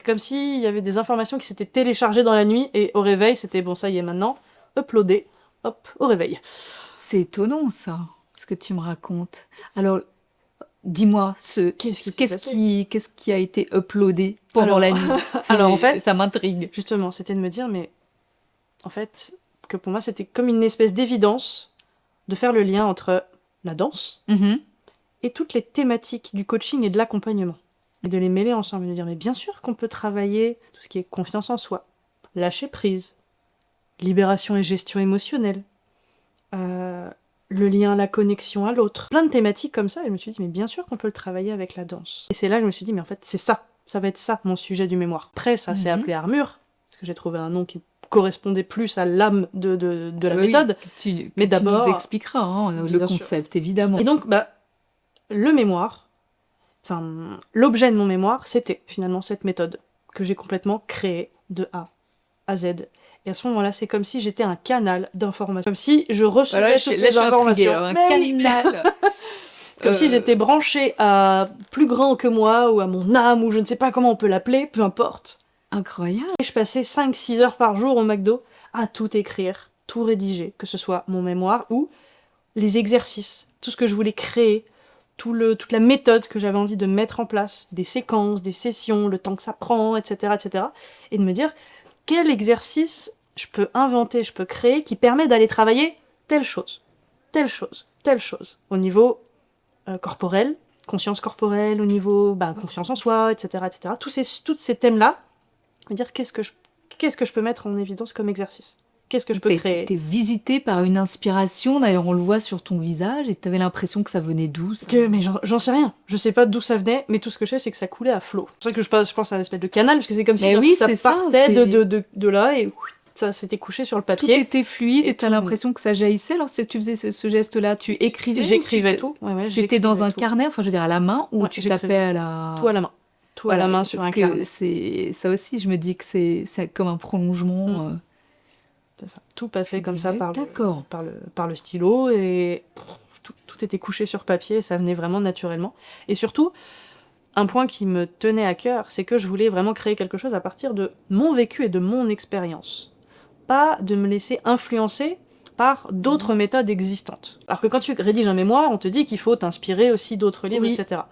comme s'il y avait des informations qui s'étaient téléchargées dans la nuit, et au réveil, c'était bon, ça y est, maintenant, uploadé, hop, au réveil. C'est étonnant, ça, ce que tu me racontes. Alors, dis-moi, Qu'est-ce qui s'est passé qu'est-ce qui a été uploadé pendant Alors- la nuit? Alors, en fait, Ça m'intrigue. justement, c'était de me dire, mais en fait, que pour moi, c'était comme une espèce d'évidence de faire le lien entre la danse Mhm. et toutes les thématiques du coaching et de l'accompagnement. Et de les mêler ensemble, et de dire, mais bien sûr qu'on peut travailler tout ce qui est confiance en soi, lâcher prise, libération et gestion émotionnelle, le lien, la connexion à l'autre. Plein de thématiques comme ça, et je me suis dit, mais bien sûr qu'on peut le travailler avec la danse. Et c'est là que je me suis dit, mais en fait, c'est ça va être ça, mon sujet du mémoire. Après, ça s'est appelé armure, parce que j'ai trouvé un nom qui correspondait plus à l'âme de la méthode. Mais d'abord, tu nous expliqueras le bien sûr. concept, évidemment. Et donc, le mémoire, l'objet de mon mémoire, c'était finalement cette méthode que j'ai complètement créée de A à Z. Et à ce moment-là, c'est comme si j'étais un canal d'informations. Comme si je recevais Voilà, toutes là, les je suis informations. intriguée, un Mais oui. canal. Comme si j'étais branchée à plus grand que moi, ou à mon âme, ou je ne sais pas comment on peut l'appeler, peu importe. Incroyable. Et je passais 5-6 heures par jour au McDo à tout écrire, tout rédiger, que ce soit mon mémoire ou les exercices, tout ce que je voulais créer, toute la méthode que j'avais envie de mettre en place, des séquences, des sessions, le temps que ça prend, etc., etc. Et de me dire, quel exercice je peux inventer, je peux créer, qui permet d'aller travailler telle chose, telle chose, telle chose, au niveau corporel, conscience corporelle, au niveau confiance en soi, etc., etc. Tous ces thèmes-là, me dire qu'est-ce que je peux mettre en évidence comme exercice. Qu'est-ce que je peux créer? T'es visité par une inspiration, d'ailleurs on le voit sur ton visage, et t'avais l'impression que ça venait d'où ça Mais j'en sais rien. Je sais pas d'où ça venait, mais tout ce que je sais, c'est que ça coulait à flot. C'est pour ça que je pense à un espèce de canal, parce que c'est comme si ça partait de là, et ça s'était couché sur le papier. Tout était fluide, et t'as tout... l'impression que ça jaillissait lorsque tu faisais ce geste-là. Tu écrivais? J'écrivais tout. Ouais, c'était dans un carnet, enfin je veux dire à la main, ou tu tapais à la... Tout à la main. Tout à la main sur un carnet. Ça aussi, je me dis que c'est comme un prolongement... C'est ça. Tout passait comme ça par le stylo, et tout était couché sur papier, et ça venait vraiment naturellement. Et surtout, un point qui me tenait à cœur, c'est que je voulais vraiment créer quelque chose à partir de mon vécu et de mon expérience. Pas de me laisser influencer par d'autres méthodes existantes. Alors que quand tu rédiges un mémoire, on te dit qu'il faut t'inspirer aussi d'autres livres, etc.